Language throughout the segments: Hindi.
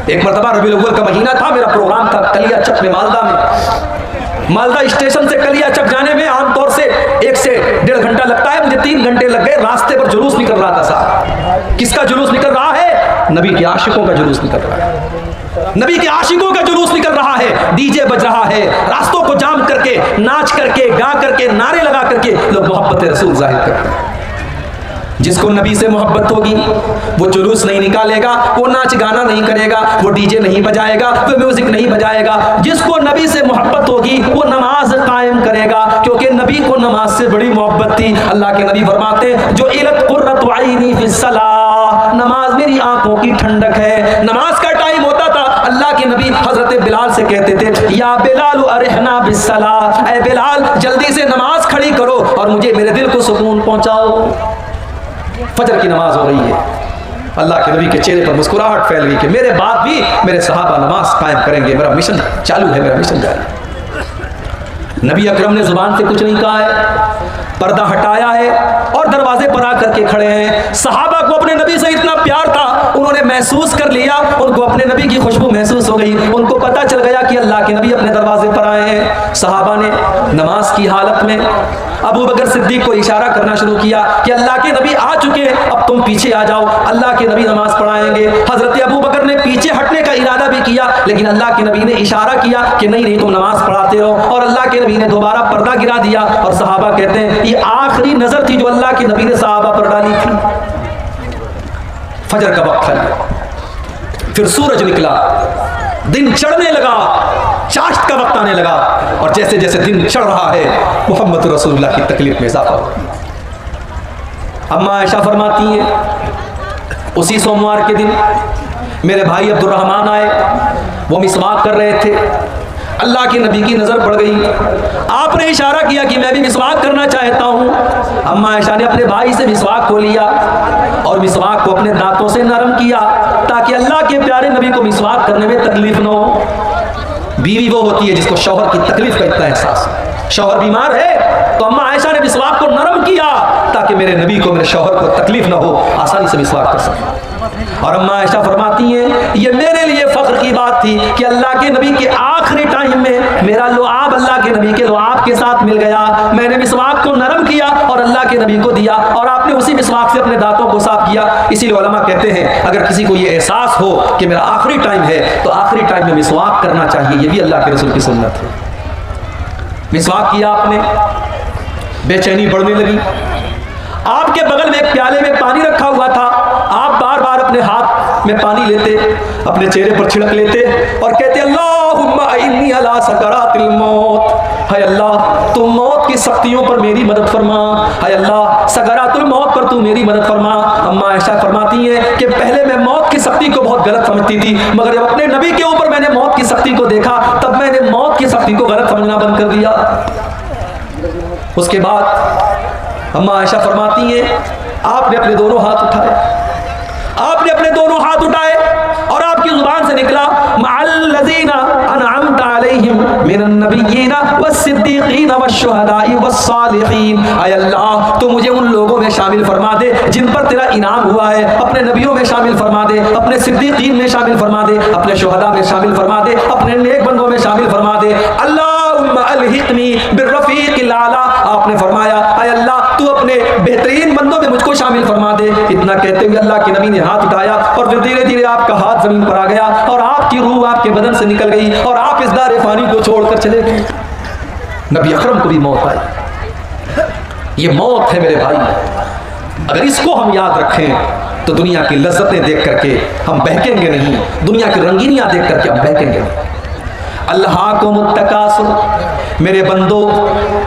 एक मरतबा रबीउल अव्वल का महीना था, मेरा प्रोग्राम था कलिया चक में, मालदा में। मालदा स्टेशन से कलिया चक जाने में आमतौर से 1 से 1.5 घंटा लगता है, मुझे 3 घंटे लग गए। रास्ते पर जुलूस निकल रहा था साहब। किसका जुलूस निकल रहा है? नबी के आशिकों का जुलूस निकल रहा है। नबी के आशिकों का जुलूस निकल रहा है। डीजे बज रहा है, रास्तों को जाम करके, नाच करके, गा करके, नारे लगा करके लोग मोहब्बत रसूल जाहिर करते हैं। जिसको नबी से मोहब्बत होगी वो जुलूस नहीं निकालेगा, वो नाच गाना नहीं करेगा, वो डीजे नहीं बजाएगा, वो म्यूजिक नहीं बजाएगा। जिसको नबी से मोहब्बत होगी वो नमाज कायम करेगा, क्योंकि नबी को नमाज से बड़ी मोहब्बत थी। अल्लाह के नबी फरमाते हैं जो इलत कुर्रतु ऐनी फिस्सलाह, नमाज मेरी आंखों की ठंडक है। नमाज का टाइम होता था, अल्लाह के नबी हजरत बिलाल से कहते थे या बिलाल अरहना बिस्सलाह, ऐ बिलाल जल्दी से नमाज खड़ी करो और मुझे मेरे दिल को सुकून पहुंचाओ। फजर की नमाज हो रही है, अल्लाह के नबी के चेहरे पर मुस्कुराहट फैल गई कि मेरे बाद भी मेरे सहाबा नमाज कायम करेंगे, मेरा मिशन चालू है, मेरा मिशन जारी है। नबी अकरम ने जुबान से कुछ नहीं कहा है, पर्दा हटाया है और दरवाजे पर आकर के खड़े हैं। सहाबा को अपने नबी से इतना प्यार था, उन्होंने महसूस कर लिया, उनको अपने नबी की खुशबू महसूस हो गई। उनको पता चल गया कि अल्लाह के नबी अपने दरवाजे पर आए हैं। सहाबा ने नमाज की हालत में अबू बकर सिद्दीक को इशारा करना शुरू किया कि अल्लाह के नबी आ चुके हैं, अब तुम पीछे आ जाओ, अल्लाह के नबी नमाज पढ़ाएंगे। हजरत अबू बकर ने पीछे हटने का इरादा भी किया, लेकिन अल्लाह के नबी ने इशारा किया कि नहीं नहीं तुम नमाज पढ़ाते हो, और अल्लाह के नबी ने दोबारा पर्दा गिरा दिया। और सहाबा कहते हैं ये आखिरी नजर थी जो अल्लाह के नबी ने सहाबा पर डाली थी। फजर का वक्त था, फिर सूरज निकला, दिन चढ़ने लगा, चाश्त का वक्त आने लगा, और जैसे जैसे दिन चढ़ रहा है मोहम्मद रसूलुल्लाह की तकलीफ में इजाफा हो। अम्मा आयशा फरमाती है उसी सोमवार के दिन मेरे भाई अब्दुर्रहमान आए, वो मिसवाक कर रहे थे। अल्लाह के नबी की नज़र पड़ गई, आपने इशारा किया कि मैं भी मिसवाक करना चाहता हूँ। अम्मा आयशा ने अपने भाई से मिसवाक को लिया और मिसवाक को अपने दांतों से नरम किया ताकि अल्लाह के प्यारे नबी को मिसवाक करने में तकलीफ न हो। बीवी वो होती है जिसको शौहर की तकलीफ का इतना एहसास, शौहर बीमार है तो अम्मा आयशा ने मिसवाक को नरम किया ताकि मेरे नबी को, मेरे शौहर को तकलीफ ना हो, आसानी से मिसवाक कर सके। और अम्मा आयशा फरमाती हैं ये मेरे लिए फख्र की बात थी कि अल्लाह के नबी के आखिरी टाइम में मेरा लुआब अल्लाह के नबी के लुआब के साथ मिल गया। मैंने मिसवाक को नरम किया और अल्लाह के नबी को दिया, और आपने उसी मिसवाक से अपने दांतों को साफ किया। इसीलिए उलमा कहते हैं अगर किसी को ये एहसास हो कि मेरा आखिरी टाइम है तो आखिरी टाइम में मिसवाक करना चाहिए, ये भी अल्लाह के रसूल की सुन्नत है। मिसवाक किया आपने, बेचैनी बढ़ने लगी। आपके बगल में एक प्याले में पानी रखा हुआ था, आप बार बार अपने हाथ में पानी लेते, अपने चेहरे पर छिड़क लेते और कहते अल्लाहुम्मा इन्नी अला सकरातिल मौत, हाय अल्लाह तू मौत की सख्तियों पर मेरी मदद फरमा, हाय अल्लाह सकरातुल मौत पर तू मेरी मदद फरमा। अम्मा आयशा फरमाती हैं कि पहले मैं मौत की सख्ती को बहुत गलत समझती थी, मगर जब अपने नबी के ऊपर मैंने मौत की सख्ती को देखा तब मैंने मौत की सख्ती को गलत समझना बंद कर दिया। उसके बाद अम्मा आयशा फरमाती हैं आपने अपने दोनों हाथ उठाए, आपने अपने दोनों हाथ उठाए और आपकी जुबान से निकला मअल्लज़ीना अनअमता अलैहिम मिनन नबिय्यीना वस्सिद्दीक़ीना वश्शुहदाई वस्सालिहीन। आय अल्लाह तो मुझे उन लोगों में शामिल फरमा दे जिन पर तेरा इनाम हुआ है, अपने नबियों में शामिल फरमा दे, अपने सिद्दीक़ीन में शामिल फरमा दे, अपने शुहदा में शामिल फरमा दे, अपने नेक बंदों में शामिल फरमा दे। अल्लाहुम्मा अलहिक़नी बिर्रफ़ीक़िल आला, आपने फरमाया आय अल्लाह तू अपने बेहतरीन बंदों में मुझको शामिल फरमा दे। इतना कहते हुए अल्लाह के नबी ने हाथ उठाया और फिर धीरे धीरे आपका हाथ जमीन पर आ गया और आपकी रूह आपके बदन से निकल गई और आप इस दारे फानी को छोड़कर चले गए। नबी अकरम को भी मौत आई। ये मौत है मेरे भाई, अगर इसको हम याद रखें तो दुनिया की लज्जतें देख करके हम बहकेंगे नहीं, दुनिया की रंगीनियां देख करके हम बहकेंगे नहीं। अल्लाह को मुत्तकासुर, मेरे बंदो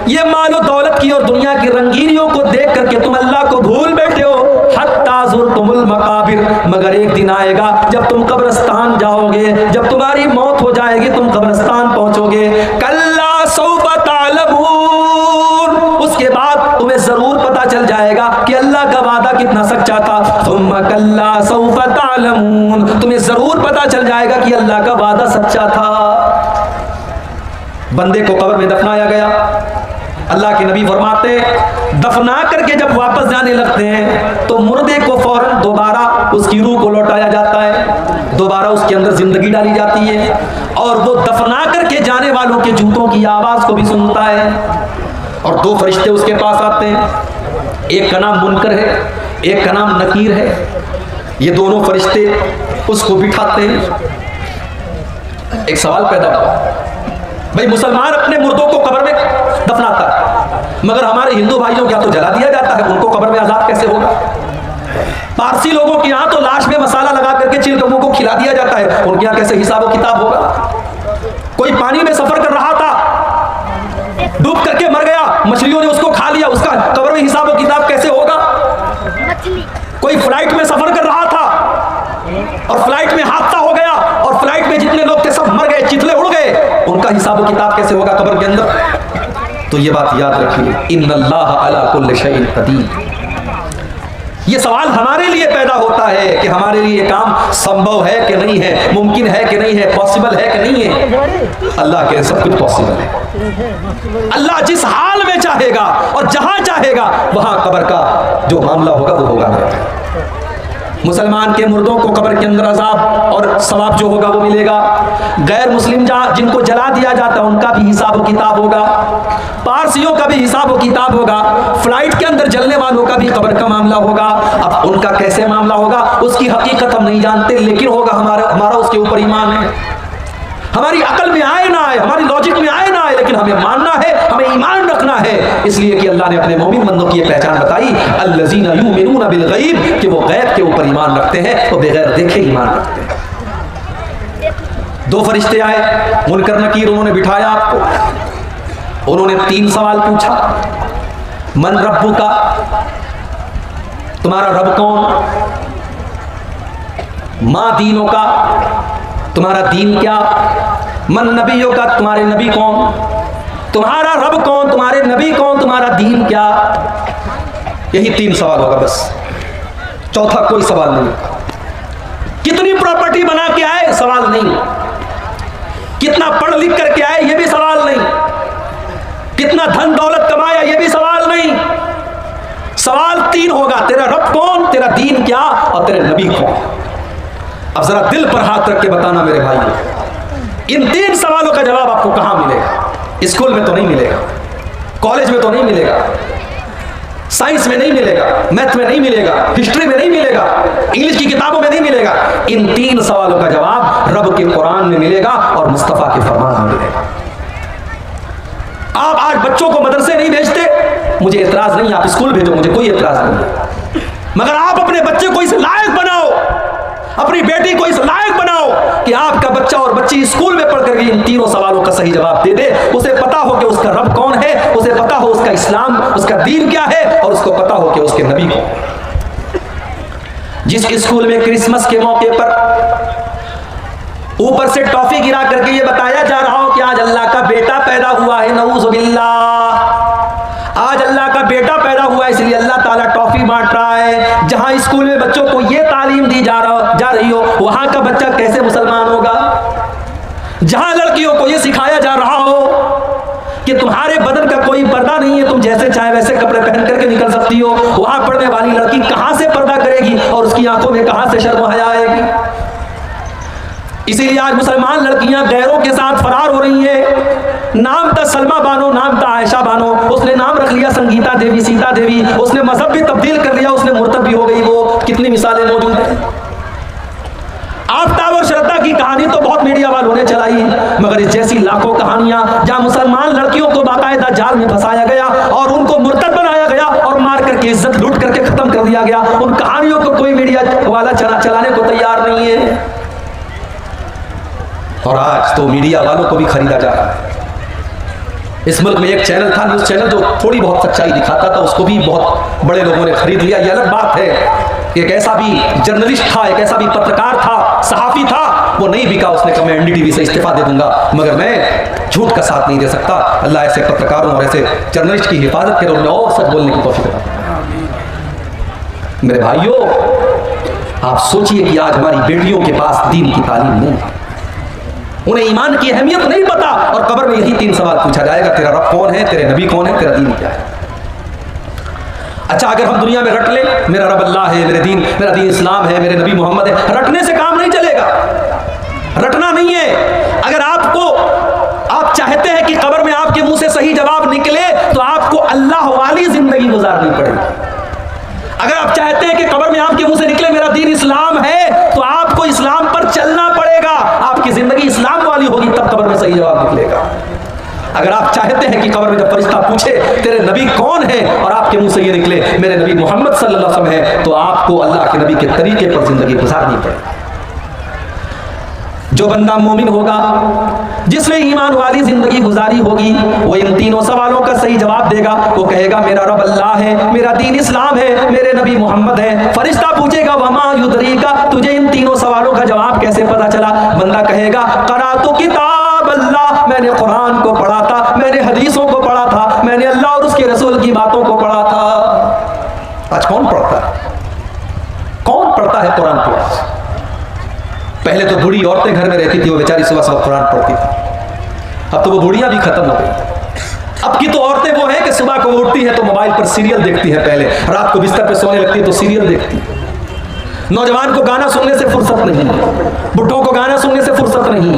ये मालो दौलत की और दुनिया की रंगीनियों को देख करके तुम अल्लाह को भूल बैठे हो। हत्ता ज़ुरतुमुल मकाबिर, मगर एक दिन आएगा जब तुम कब्रिस्तान जाओगे, जब तुम्हारी मौत हो जाएगी तुम कब्रिस्तान पहुंचोगे। कल्ला सौफा तालमून, उसके बाद तुम्हें जरूर पता चल जाएगा कि अल्लाह का वादा कितना सच्चा था। सुम्मा कल्ला सौफा तालमून, तुम्हें जरूर पता चल जाएगा कि अल्लाह का वादा सच्चा था। बंदे को कब्र में दफनाया गया, अल्लाह के नबी फरमाते दफना करके जब वापस जाने लगते हैं तो मुर्दे को फौरन दोबारा उसकी रूह को लौटाया जाता है। दोबारा उसके अंदर जिंदगी डाली जाती है और वो दफना करके जाने वालों के जूतों की आवाज को भी सुनता है। और दो फरिश्ते उसके पास आते हैं, एक का नाम मुनकर है, एक का नाम नकीर है। ये दोनों फरिश्ते उसको बिठाते हैं। एक सवाल पैदा हुआ, भाई मुसलमान अपने मुर्दों को कब्र में दफनाता है, मगर हमारे हिंदू भाइयों क्या तो जला दिया जाता है, उनको कब्र में अजाब कैसे होगा? पारसी लोगों के यहाँ तो लाश में मसाला लगा करके चिलकमों को खिला दिया जाता है, उनके यहाँ कैसे हिसाब किताब होगा? कोई पानी में सफर कर रहा था, डूब करके मर गया, मछलियों ने उसको खा लिया, उसका कब्र में हिसाब किताब कैसे होगा? कोई फ्लाइट में सफर कर रहा था और फ्लाइट में हादसा हो गया और फ्लाइट में जितने लोग थे सब मर गए, चितले उड़ गए, उनका हिसाब किताब कैसे होगा कब्र के अंदर? तो ये बात याद रखिए, इन्नल्लाह अला कुल्लि शैइन कदीर। ये सवाल हमारे लिए पैदा होता है कि हमारे लिए काम संभव है कि नहीं है, मुमकिन है कि नहीं है, पॉसिबल है कि नहीं है। अल्लाह के सब कुछ पॉसिबल है। अल्लाह जिस हाल में चाहेगा और जहां चाहेगा वहां कब्र का जो मामला होगा वो होगा। मुसलमान के मुर्दों को कब्र के अंदर अजाब और सवाब जो होगा वो मिलेगा। गैर मुस्लिम जिनको जला दिया जाता है उनका भी हिसाब किताब होगा, पारसियों का भी हिसाब किताब होगा, फ्लाइट के अंदर जलने वालों का भी कब्र का मामला होगा। अब उनका कैसे मामला होगा उसकी हकीकत हम नहीं जानते, लेकिन होगा, हमारा उसके ऊपर ईमान है। हमारी अकल में आए ना आए, हमारी लॉजिक में आए ना आए, लेकिन हमें मानना है, हमें ईमान रखना है। इसलिए कि अल्लाह ने अपने मोमिन बंदों की एक पहचान बताई, अल्लज़ीना युमिनूना बिल गैब, कि वो गैब के ऊपर ईमान रखते हैं, वो बगैर देखे ईमान रखते हैं। दो फरिश्ते आए, मुनकर नकीर, उन्होंने बिठाया आपको, उन्होंने 3 सवाल पूछा। मन रब्बुका, तुम्हारा रब कौन? माँ दीनों का, तुम्हारा दीन क्या? मन नबियों का, तुम्हारे नबी कौन? तुम्हारा रब कौन, तुम्हारे नबी कौन, तुम्हारा दीन क्या? यही 3 सवाल होगा बस, चौथा कोई सवाल नहीं। कितनी प्रॉपर्टी बना के आए, सवाल नहीं। कितना पढ़ लिख करके आए, यह भी सवाल नहीं। कितना धन दौलत कमाया, यह भी सवाल नहीं। सवाल 3 होगा, तेरा रब कौन, तेरा दीन क्या और तेरे नबी कौन। अब जरा दिल पर हाथ रख के बताना मेरे भाई, इन 3 सवालों का जवाब आपको कहां मिलेगा? स्कूल में तो नहीं मिलेगा, कॉलेज में तो नहीं मिलेगा, साइंस में नहीं मिलेगा, मैथ में नहीं मिलेगा, हिस्ट्री में नहीं मिलेगा, इंग्लिश की किताबों में नहीं मिलेगा। इन 3 सवालों का जवाब रब के कुरान में मिलेगा और मुस्तफा के फरमान में मिलेगा। आप आज बच्चों को मदरसे नहीं भेजते, मुझे एतराज नहीं, आप स्कूल भेजो, मुझे कोई एतराज नहीं, मगर आप अपने बच्चे को इस लायक बनाओ, अपनी बेटी को इस लायक बनाओ कि आपका बच्चा और बच्ची स्कूल में पढ़ करके इन 3 सवालों का सही जवाब दे दे। उसे पता हो कि उसका रब कौन है, उसे पता हो उसका इस्लाम, उसका दीन क्या है, और उसको पता हो कि उसके नबी कौन। जिस स्कूल में क्रिसमस के मौके पर ऊपर से टॉफी गिरा करके ये बताया जा रहा हो कि आज अल्लाह का बेटा पैदा हुआ है, नऊज़ु बिल्लाह, आज अल्लाह का बेटा पैदा हुआ है, इसलिए अल्लाह ताला टॉफी बांट रहा है। जहां स्कूल में बच्चों को ये तालीम दी जा रही हो, वहां का बच्चा कैसे मुसलमान होगा? जहां लड़कियों को ये सिखाया जा रहा हो कि तुम्हारे बदन का कोई पर्दा नहीं है, तुम जैसे चाहे वैसे कपड़े पहन करके निकल सकती हो, वहां पढ़ने वाली लड़की कहां से पर्दा करेगी और उसकी आंखों में कहां से शर्म हया आएगी? इसीलिए आज मुसलमान लड़कियां गैरों के साथ फरार हो रही हैं। नाम था सलमा बानो, नाम था आयशा बानो, उसने नाम रख लिया संगीता देवी, सीता देवी, उसने मजहब भी तब्दील कर लिया, उसने मुर्तद भी हो गई। वो कितनी मिसालें मौजूद हैं। आफ्ताब और श्रद्धा की कहानी तो बहुत मीडिया वालों ने चलाई, मगर इस जैसी लाखों कहानियां जहां मुसलमान लड़कियों को बाकायदा जाल में फंसाया गया और उनको मुर्तद बनाया गया और मार करके इज्जत लूट करके खत्म कर दिया गया, उन कहानियों को कोई मीडिया वाला चलाने को तैयार नहीं है। और आज तो मीडिया वालों को भी खरीदा जा रहा है। इस मुल्क में एक चैनल था, न्यूज चैनल, जो थोड़ी बहुत सच्चाई दिखाता था, उसको भी बहुत बड़े लोगों ने खरीद लिया। ये अलग बात है, एक ऐसा भी जर्नलिस्ट था, एक ऐसा भी पत्रकार था, सहाफी था, वो नहीं बिका, उसने कहा मैं एनडीटीवी से इस्तीफा दे दूंगा, मगर मैं झूठ का साथ नहीं दे सकता। अल्लाह ऐसे पत्रकारों और ऐसे जर्नलिस्ट की हिफाजत करे, उन्हें और सच बोलने की तौफीक अता फरमाए। मेरे भाइयों, आप सोचिए कि आज हमारी बेटियों के पास दीन की तालीम नहीं है, उन्हें ईमान की अहमियत नहीं पता, और कब्र में यही 3 सवाल पूछा जाएगा, तेरा रब कौन है, तेरे नबी कौन है, तेरा दीन क्या है। अच्छा, अगर हम दुनिया में रट लें मेरा रब अल्लाह है, मेरा दीन इस्लाम है, मेरे नबी मोहम्मद है, रटने से काम नहीं चलेगा। पड़ेगा, रटना नहीं है। अगर आप चाहते हैं कि कब्र में आपके मुंह से सही जवाब निकले तो आपको अल्लाह वाली जिंदगी गुजारनी पड़ेगी। अगर आप चाहते हैं कि कब्र में आपके मुंह से निकले मेरा दीन इस्लाम है, तो आपको इस्लाम पर चलना पड़ेगा। आपकी जिंदगी इस्लाम वाली होगी, तब कब्र में सही जवाब निकलेगा। अगर आप चाहते हैं कि कब्र में जब फरिश्ता पूछे तेरे नबी कौन है और आपके मुंह से ये निकले मेरे नबी मोहम्मद सल्लल्लाहु अलैहि वसल्लम है, तो आपको अल्लाह के नबी के तरीके पर जिंदगी गुजारनी पड़ेगी। जो बंदा मोमिन होगा, जिसने ईमान वाली जिंदगी गुजारी होगी, वो इन तीनों सवालों का सही जवाब देगा। वो कहेगा मेरा रब अल्लाह है, मेरा दीन इस्लाम है, मेरे नबी मोहम्मद है। फरिश्ता पूछेगा वमा युदरीका, तुझे इन तीनों सवालों का जवाब कैसे पता चला? बंदा कहेगा करातु किताब अल्लाह, मैंने कुरान को पढ़ा था, मैंने हदीसों को पढ़ा था, मैंने अल्लाह और उसके रसूल की बातों को पढ़ा था। आज कौन पढ़ता है? कौन पढ़ता है कुरान को? पहले तो बूढ़ी औरतें घर में रहती थी, वो बेचारी सुबह सुबह कुरान पढ़ती थी। अब तो वो बूढ़ियां भी खत्म हो गई। अब की तो औरतें वो हैं कि सुबह को उठती हैं तो मोबाइल पर सीरियल देखती हैं, पहले रात को बिस्तर पे सोने लगती है तो सीरियल देखती है। नौजवान को गाना सुनने से फुर्सत नहीं, बुढ़ों को गाना सुनने से फुर्सत नहीं।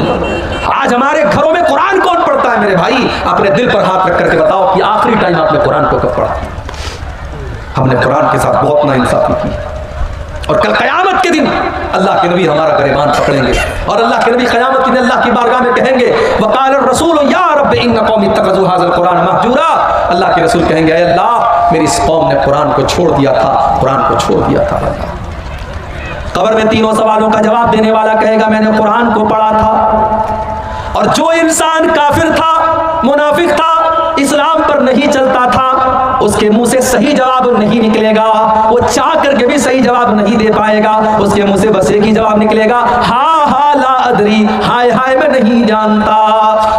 आज हमारे घरों में कुरान कौन पढ़ता है? मेरे भाई अपने दिल पर हाथ रख करके बताओ कि आखिरी टाइम आपने कुरान को कब पढ़ा? हमने कुरान के साथ बहुत नाइंसाफी की, और कल क़यामत के दिन अल्लाह के नबी हमारा गिरबान पकड़ेंगे, और अल्लाह के नबी क़यामत के दिन अल्लाह की बारगाह में कहेंगे वक़ाल रसूल या रब्बि इन्न कौमी इत्तख़ज़ू हाज़ल कुरान महजूरा। अल्लाह के रसूल कहेंगे अल्लाह मेरी इस कौम ने कुरान को छोड़ दिया था, कुरान को छोड़ दिया था। कब्र में तीनों सवालों का जवाब देने वाला कहेगा मैंने कुरान को पढ़ा था। और जो इंसान काफिर था, मुनाफिक था, इस्लाम पर नहीं चलता था, उसके मुंह से सही जवाब नहीं निकलेगा। वो चाह करके भी सही जवाब नहीं दे पाएगा। उसके मुंह से बस एक ही जवाब निकलेगा हाँ हाँ ला अदरी, हाय हाय मैं नहीं जानता।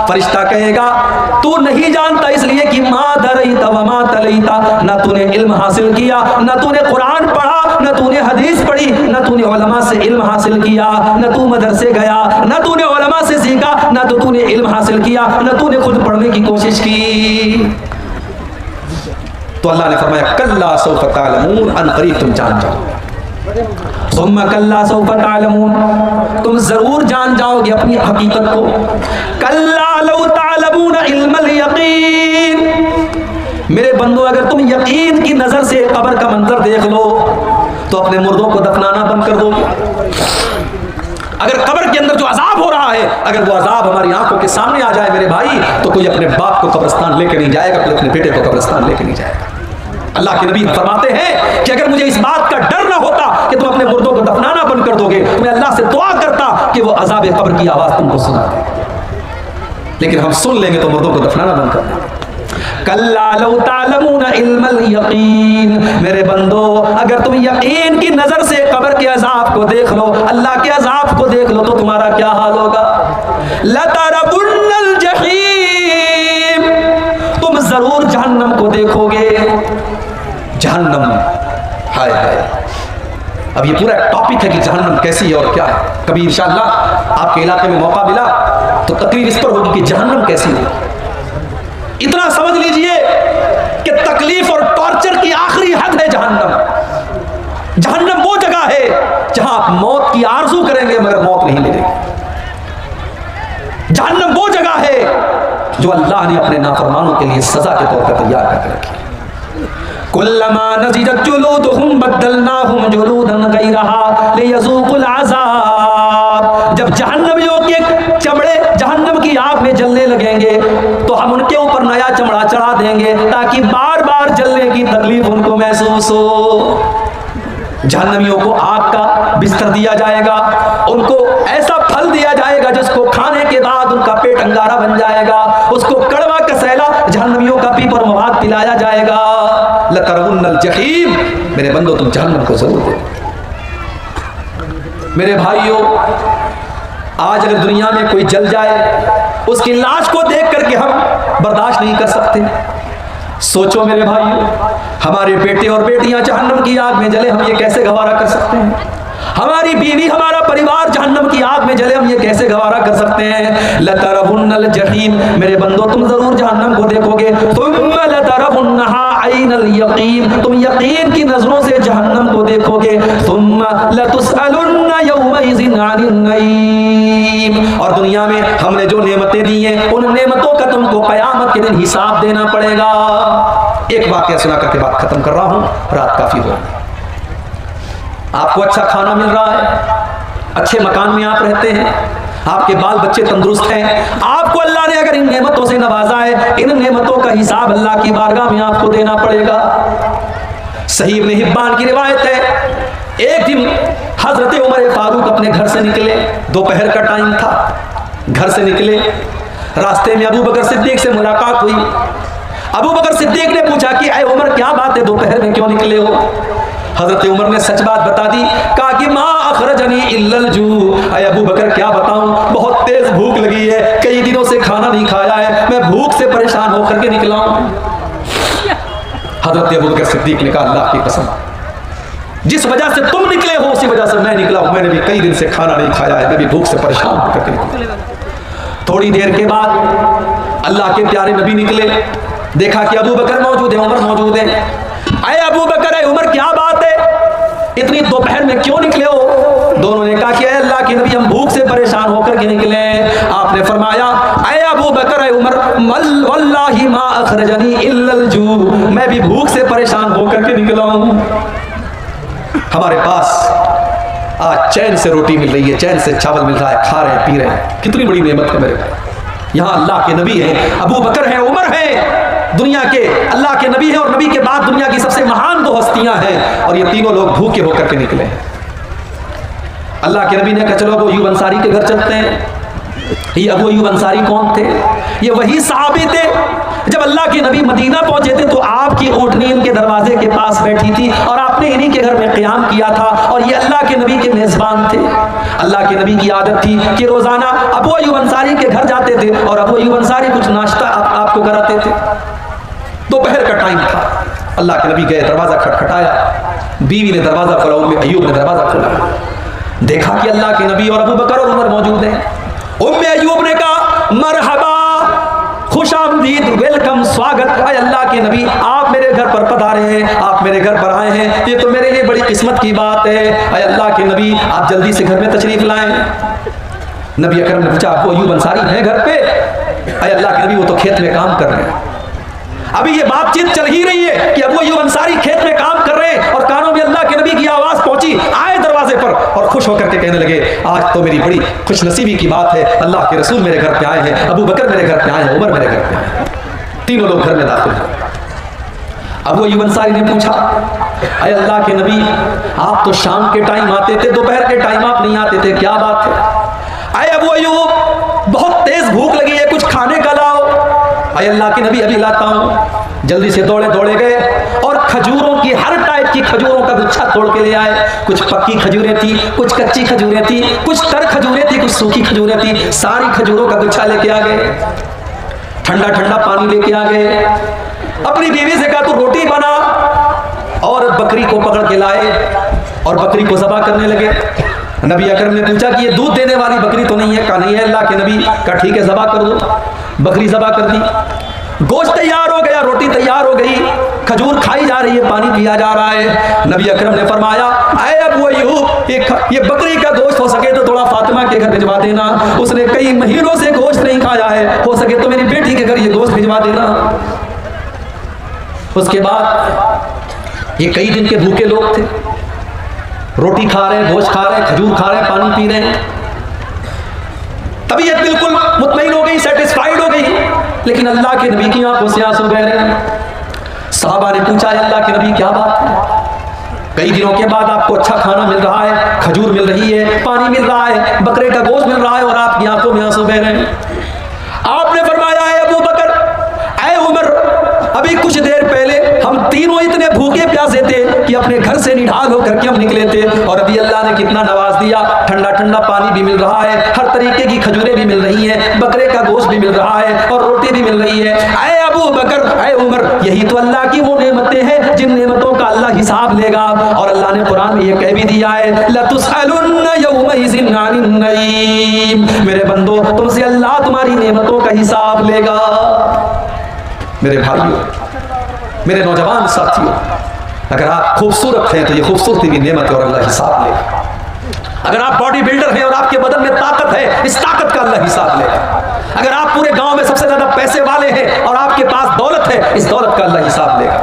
फरिश्ता कहेगा तू नहीं जानता इसलिए कि माँ दरईता व माँ तलईता, ना तूने इल्म हासिल किया, ना तूने कुरान पढ़ा, ना तूने हदीस पढ़ी, ना तूने उलमा से इल्म हासिल किया, ना तू मदरसे गया, ना तूने उलमा से सीखा, ना तो तूने इल्म हासिल किया, ना तूने खुद पढ़ने की कोशिश की। तो अल्लाह ने फरमाया कल्ला सौफ तालमून, अनकरीब तुम जान जाओगे। सुम्मा कल्ला सौफ तालमून, तुम जरूर जान जाओगे अपनी हकीकत को। कल्ला लौ तालमून इल्मल यकीन, मेरे बंदो अगर तुम यकीन की नजर से कब्र का मंजर देख लो तो अपने मुर्दों को दफनाना बंद कर दोगे। अगर कब्र के अंदर जो अजाब हो रहा है, अगर वो अजाब हमारी आंखों के सामने आ जाए मेरे भाई, तो कोई अपने बाप को कब्रिस्तान लेके नहीं जाएगा, कोई अपने बेटे को कब्रिस्तान लेके नहीं जाएगा। अल्लाह के नबी फरमाते हैं कि अगर मुझे इस बात का डर ना होता कि तुम अपने मुर्दों को दफनाना बंद कर दोगे, तो मैं अल्लाह से दुआ करता कि वो अजाब कब्र की आवाज तुमको सुना दे। लेकिन हम सुन लेंगे तो मुर्दों को दफनाना बंद कर देंगे। कल्ला लौ तालमून इल्मल यकीन, मेरे बंदो अगर तुम यकीन की नजर से कब्र के अजाब को देख लो, अल्लाह के अजाब को देख लो, तो तुम्हारा क्या हाल होगा। लतरबुन्नल जहीम, तुम जरूर जहन्नम को देखोगे। जहन्नम, हाय हाय। अब ये पूरा टॉपिक है कि जहन्नम कैसी है और क्या है। कभी इंशाअल्लाह आपके इलाके में मौका मिला तो तकरीर इस पर होगी कि जहन्नम कैसी है। इतना समझ लीजिए कि तकलीफ और टॉर्चर की आखिरी हद है जहन्नम। जहन्नम वो जगह है जहां आप मौत की आरज़ू करेंगे मगर मौत नहीं मिलेगी। जहन्नम वो जगह है जो अल्लाह ने अपने नाफरमानों के लिए सजा के तौर पर तैयार करके रखी। कुल्लमा नज़िजत जुलूदुहुम बद्दलनाहुम जुलूदन गैरहा लियज़ूक़ुल अज़ाब, जब जहन्नमियों के चमड़े जहन्नम की आग में जलने लगेंगे तो हम उनके ऊपर नया चमड़ा चढ़ा देंगे ताकि बार बार जलने की तकलीफ उनको महसूस हो। जहन्नमियों को आग का बिस्तर दिया जाएगा, उनको ऐसा फल दिया जाएगा जिसको खाने के बाद उनका पेट अंगारा बन जाएगा, उसको कड़वा कसैला जहन्नमियों का पीपर मवाद पिलाया जाएगा। लतरवुन्नल जहीम, मेरे बंदो तुम जहन्नम को जरूर देखो। मेरे भाइयों, आज अगर दुनिया में कोई जल जाए उसकी लाश को देख करके हम बर्दाश्त नहीं कर सकते। सोचो मेरे भाइयों, हमारे बेटे और बेटियां जहन्नम की आग में जले, हम ये कैसे गवारा कर सकते हैं। हमारी बीवी, हमारा परिवार जहन्नम की आग में जले, हम ये कैसे गवारा कर सकते हैं। लतरवुन्नल जहीम, मेरे बंदो तुम जरूर जहन्नम को देखोगे। सुम्मा लतरवुन्नहा ऐनल यकीन, तुम यकीन की नजरों से जहन्नम को देखोगे। सुम्मा लतुसअलुन्ना यौम यौमइज़िन अनिन नईम। और दुनिया में हमने जो नेमतें दी हैं उन नेमतों का तुमको क़यामत के दिन हिसाब देना पड़ेगा। एक वाक़या सुना करके बात खत्म कर रहा हूँ, रात काफी हो गई। आपको अच्छा खाना मिल रहा है, अच्छे मकान में आप रहते हैं, आपके बाल बच्चे तंदुरुस्त हैं, आपको अल्लाह ने अगर इन नेमतों से नवाजा है, इन नेमतों का हिसाब अल्लाह की बारगाह में आपको देना पड़ेगा। सही इब्न हिब्बान की रिवायत है, एक दिन हजरत उमर फारूक अपने घर से निकले, दोपहर का टाइम था, घर से निकले, रास्ते में अबू बकर सिद्दीक से मुलाकात हुई। अबू बकर सिद्दीक ने पूछा कि ऐ उमर क्या बात है, दोपहर में क्यों निकले हो? हजरत उमर ने सच बात बता दी, कहा कि मा अखरजनी इल्लल जू। ऐ अबू बकर क्या बताऊं, बहुत तेज भूख लगी है, कई दिनों से खाना नहीं खाया है, मैं भूख से परेशान होकर के निकला हूं। हजरत अबू बकर सिद्दीक ने कहा अल्लाह की कसम, जिस वजह से तुम निकले हो उसी वजह से मैं निकला हूं, मैंने भी कई दिन से खाना नहीं खाया है, मैं भी भूख से परेशान होकर के निकला। थोड़ी देर के बाद अल्लाह के प्यारे नबी निकले, देखा कि अबू बकर मौजूद है, उमर मौजूद है। अरे अबू बकर, अरे उमर क्या बात है, इतनी दोपहर में क्यों निकले हो? दोनों ने कहा कि अल्लाह के नबी हम भूख से परेशान होकर के निकले। आपने फरमाया, अरे अबू बकर, अरे उमर, वल्लाही मा अखरजनी इल्लल जू, मैं भी भूख से परेशान होकर के निकला हूं। हमारे पास आज चैन से रोटी मिल रही है, चैन से चावल मिल रहा है, खा रहे हैं, पी रहे हैं, कितनी बड़ी नेमत है मेरे पास। यहाँ अल्लाह के नबी है, अबू बकर है, उमर है, दुनिया के अल्लाह के नबी है, और नबी के बाद दुनिया की सबसे महान दो हस्तियां हैं, और ये तीनों लोग भूखे होकर के निकले। अल्लाह के नबी ने कहा चलो अबू अय्यूब अंसारी के घर चलते हैं। ये अबू अय्यूब अंसारी कौन थे? ये वही सहाबी थे जब अल्लाह के नबी मदीना पहुंचे थे तो आपकी ऊँटनी इनके दरवाजे के पास बैठी थी और आपने इन्हीं के घर में क़याम किया था, और ये अल्लाह के नबी के मेज़बान थे। अल्लाह के नबी की आदत थी कि रोज़ाना अबू अय्यूब अंसारी के घर जाते थे और अबू अय्यूब अंसारी कुछ नाश्ता आपको कराते थे। दोपहर का टाइम था, अल्लाह के नबी गए, दरवाज़ा खटखटाया, बीवी ने दरवाज़ा खोला, उम्मे अय्यूब ने दरवाज़ा खोला, देखा कि अल्लाह के नबी और अबू बकर और उमर मौजूद हैं। उम्मे अय्यूब ने कहा मरहबा, खुशामदीद, वेलकम, स्वागत, अय अल्लाह के नबी आप मेरे घर पर पधारे हैं, आप मेरे घर पर आए हैं, ये तो मेरे लिए बड़ी किस्मत की बात है। अय अल्लाह के नबी आप जल्दी से घर में तशरीफ लाएं। नबी अकरम ने पूछा अबू अय्यूब अंसारी हैं घर पे? अय अल्लाह के नबी वो तो खेत में काम कर रहे हैं। अभी ये बातचीत चल ही रही है कि अबू अय्यूब अंसारी खेत में काम कर रहे हैं और कानों में अल्लाह के नबी की आवाज पहुंची, आए दरवाजे पर और खुश होकर के कहने लगे आज तो मेरी बड़ी खुशनसीबी की बात है, अल्लाह के रसूल मेरे घर पे आए हैं, अबू बकर मेरे घर पे आए हैं, उमर मेरे घर पे आए हैं। तीनों लोग घर में दाखिल हुए। अबू अय्यूब अंसारी ने पूछा अय अल्लाह के नबी आप तो शाम के टाइम आते थे, दोपहर के टाइम आप नहीं आते थे, क्या बात है? अय अबू अय्यूब बहुत तेज भूख लगी है, कुछ खाने का लाओ। अय अल्लाह के नबी अभी लाता हूँ। जल्दी से दौड़े दौड़े गए और खजूरों की हर टाइप की खजूरों का गुच्छा तोड़ के ले आए। कुछ पक्की खजूरें थी, कुछ कच्ची खजूरें थी, कुछ तर खजूरें थी, कुछ सूखी खजूरें थी, सारी खजूरों का गुच्छा लेके आ गए। ठंडा ठंडा पानी लेके आ गए। अपनी बीवी से कहा तू रोटी बना, और बकरी को पकड़ के लाए और बकरी को ज़बह करने लगे। नबी अकरम ने पूछा कि ये दूध देने वाली बकरी तो नहीं है? कहा नहीं है अल्लाह के नबी। कहा ठीक है ज़बह कर दो। बकरी ज़बह कर दी, गोश्त तैयार हो गया, रोटी तैयार हो गई, खजूर खाई जा रही है, पानी पिया जा रहा है। नबी अकरम ने फरमाया ऐ अबू अय्यूब ये बकरी का गोश्त हो सके तो थोड़ा फातिमा के घर भिजवा देना, उसने कई महीनों से गोश्त नहीं खाया है, हो सके तो मेरी बेटी के घर ये गोश्त भिजवा देना। उसके बाद ये कई दिन के भूखे लोग थे, रोटी खा रहे हैं, गोश्त खा रहे हैं, खजूर खा रहे हैं, पानी पी रहे हैं। तबीयत बिल्कुल मुतमईन हो गई, सेटिस्फाइड हो गई, लेकिन अल्लाह के नबी की आंखों से आंसू बह रहे हैं। साहबा ने पूछा अल्लाह के नबी क्या बात है? कई दिनों के बाद आपको अच्छा खाना मिल रहा है, खजूर मिल रही है, पानी मिल रहा है, बकरे का गोश्त मिल रहा है, और आपकी आंखों में आंसू बह रहे हैं। आपने फरमाया है अबू बकर, ऐ उमर, अभी कुछ देर पहले हम तीनों इतने भूखे प्यासे थे कि अपने घर से निढाल होकर के हम निकले थे, और अभी अल्लाह ने कितना नवाज दिया, ठंडा ठंडा पानी भी मिल रहा है, हर तरीके की खजूरें भी मिल रही हैं, बकरे का गोश्त भी मिल रहा है और रोटी भी मिल रही है। ऐ अबू बकर, ऐ उमर, यही तो अल्लाह की वो नेमतें हैं जिन नेमतों का अल्लाह हिसाब लेगा। और अल्लाह ने कुरान में ये कह भी दिया है लतुसअलुन्ना यौमइज़िन अनिन नईम, मेरे बंदो तुमसे अल्लाह तुम्हारी नेमतों का हिसाब लेगा। मेरे भाइयों, मेरे नौजवान साथियों, अगर आप खूबसूरत हैं तो ये खूबसूरती भी नेमत है और अल्लाह हिसाब लेगा। अगर आप बॉडी बिल्डर हैं और आपके बदन में ताकत है, इस ताकत का अल्लाह हिसाब लेगा। अगर आप पूरे गांव में सबसे ज्यादा पैसे वाले हैं और आपके पास दौलत है, इस दौलत का अल्लाह हिसाब लेगा।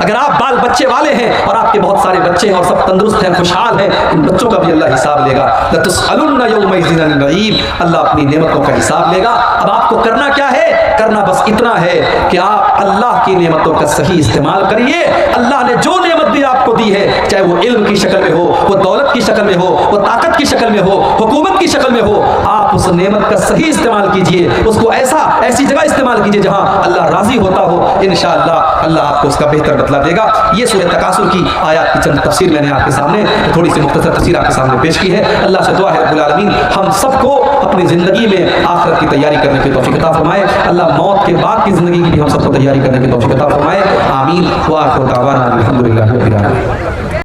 अगर आप बाल बच्चे वाले हैं और आपके बहुत सारे बच्चे हैं और सब तंदुरुस्त हैं, खुशहाल हैं, इन बच्चों का भी अल्लाह हिसाब लेगा। लतुसअलुन्ना यौमइज़िन अनिन नईम, अल्लाह अपनी नेमतों का हिसाब लेगा। अब आपको करना क्या है? करना बस इतना है कि आप अल्लाह की नेमतों का सही इस्तेमाल करिए। अल्लाह ने जो नेमत भी आपको दी है, चाहे वो इल्म की शक्ल में हो, वो दौलत की शक्ल में हो, वो ताकत की शक्ल में हो, हुकूमत की शक्ल में हो, आप उस नेमत का सही इस्तेमाल कीजिए। उसको ऐसी जगह इस्तेमाल कीजिए जहां अल्लाह राजी होता हो। इंशाअल्लाह अल्लाह आपको उसका बेहतर बदला देगा। ये सूरह तकासुर की आयत की चंद तफसीर मैंने आपके सामने थोड़ी सी मुख्तसर तफसीर आपके सामने पेश की है। अल्लाह से दुआ है रब्बुल आलमीन हम सबको अपनी ज़िंदगी में आखिरत की तैयारी करने की तौफीक अता फरमाए। अल्लाह मौत के बाद की ज़िंदगी की भी हम सबको तैयारी करने की तौफीक अता फरमाए। आमीन। व आखिर दावाना अल्हम्दुलिल्लाहि रब्बिल आलमीन।